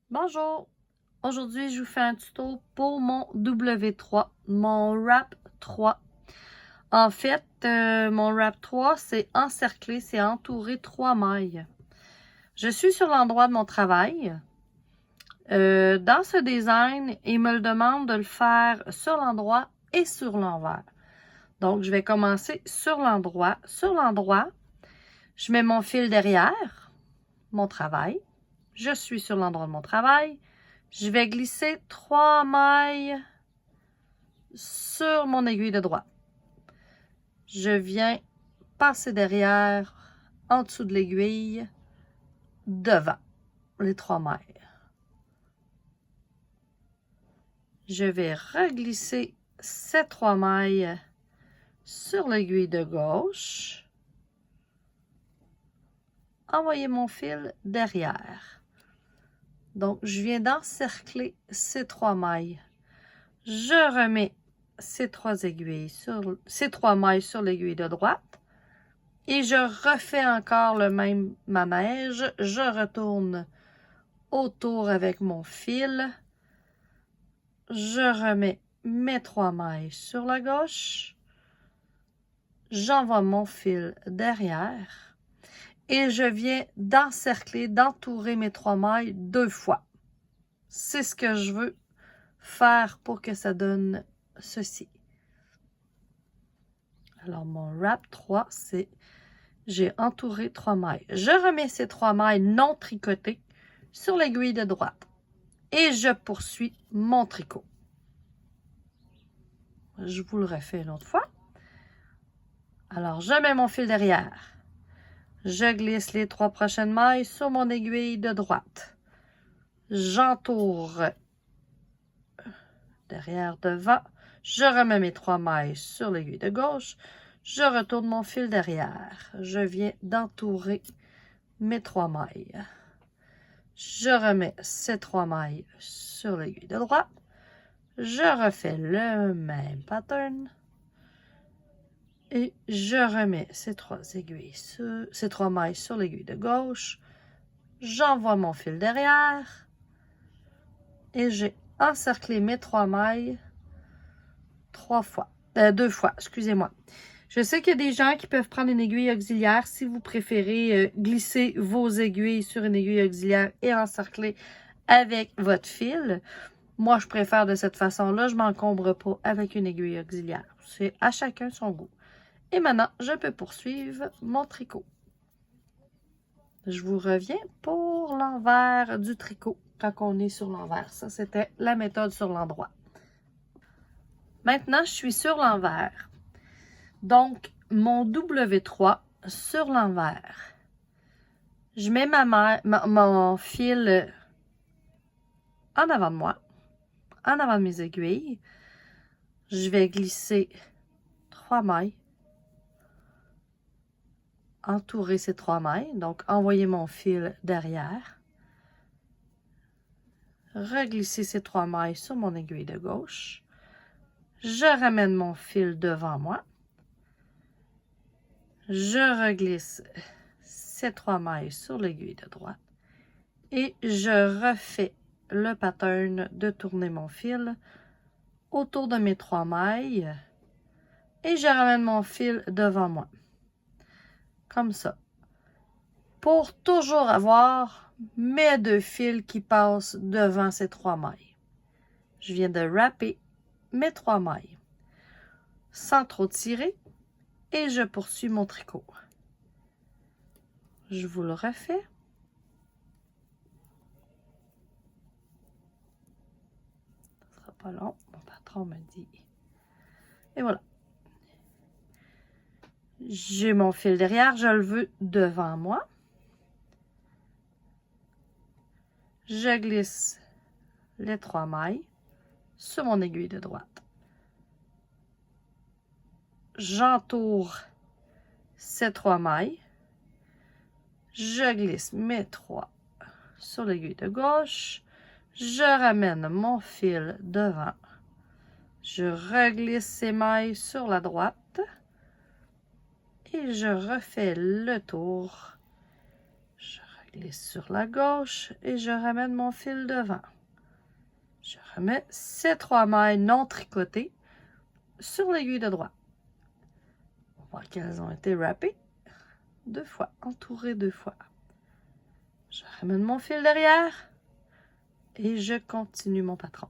Bonjour! Aujourd'hui, je vous fais un tuto pour mon W3, mon wrap 3. En fait, mon wrap 3, c'est encerclé, c'est entouré 3 mailles. Je suis sur l'endroit de mon travail. Dans ce design, il me le demande de le faire sur l'endroit et sur l'envers. Donc, je vais commencer sur l'endroit. Sur l'endroit, je mets mon fil derrière mon travail. Je suis sur l'endroit de mon travail. Je vais glisser 3 mailles sur mon aiguille de droite. Je viens passer derrière, en dessous de l'aiguille, devant les 3 mailles. Je vais reglisser ces 3 mailles sur l'aiguille de gauche. Envoyer mon fil derrière. Donc, je viens d'encercler ces 3 mailles. Je remets ces 3 mailles sur l'aiguille de droite. Et je refais encore le même manège. Je retourne autour avec mon fil. Je remets mes 3 mailles sur la gauche. J'envoie mon fil derrière. Et je viens d'encercler, d'entourer mes 3 mailles 2 fois. C'est ce que je veux faire pour que ça donne ceci. Alors, mon wrap 3, c'est j'ai entouré 3 mailles. Je remets ces 3 mailles non tricotées sur l'aiguille de droite. Et je poursuis mon tricot. Je vous le refais une autre fois. Alors, je mets mon fil derrière. Je glisse les 3 prochaines mailles sur mon aiguille de droite. J'entoure derrière, devant. Je remets mes 3 mailles sur l'aiguille de gauche. Je retourne mon fil derrière. Je viens d'entourer mes 3 mailles. Je remets ces 3 mailles sur l'aiguille de droite. Je refais le même pattern. Et je remets ces 3 mailles sur l'aiguille de gauche. J'envoie mon fil derrière. Et j'ai encerclé mes 3 mailles 2 fois, excusez-moi. Je sais qu'il y a des gens qui peuvent prendre une aiguille auxiliaire si vous préférez glisser vos aiguilles sur une aiguille auxiliaire et encercler avec votre fil. Moi, je préfère de cette façon-là. Je ne m'encombre pas avec une aiguille auxiliaire. C'est à chacun son goût. Et maintenant, je peux poursuivre mon tricot. Je vous reviens pour l'envers du tricot quand on est sur l'envers. Ça, c'était la méthode sur l'endroit. Maintenant, je suis sur l'envers. Donc, mon W3 sur l'envers. Je mets mon fil en avant de moi, en avant de mes aiguilles. Je vais glisser 3 mailles. Entourer ces 3 mailles, donc envoyer mon fil derrière. Reglisser ces 3 mailles sur mon aiguille de gauche. Je ramène mon fil devant moi. Je reglisse ces 3 mailles sur l'aiguille de droite. Et je refais le pattern de tourner mon fil autour de mes 3 mailles. Et je ramène mon fil devant moi. Comme ça. Pour toujours avoir mes 2 fils qui passent devant ces 3 mailles. Je viens de wrapper mes 3 mailles sans trop tirer et je poursuis mon tricot. Je vous le refais. Ce sera pas long, mon patron me dit. Et voilà. J'ai mon fil derrière, je le veux devant moi. Je glisse les 3 mailles sur mon aiguille de droite. J'entoure ces 3 mailles. Je glisse mes 3 sur l'aiguille de gauche. Je ramène mon fil devant. Je reglisse ces mailles sur la droite. Et je refais le tour. Je glisse sur la gauche et je ramène mon fil devant. Je remets ces 3 mailles non tricotées sur l'aiguille de droite. On voit qu'elles ont été râpées 2 fois, entourées 2 fois. Je ramène mon fil derrière et je continue mon patron.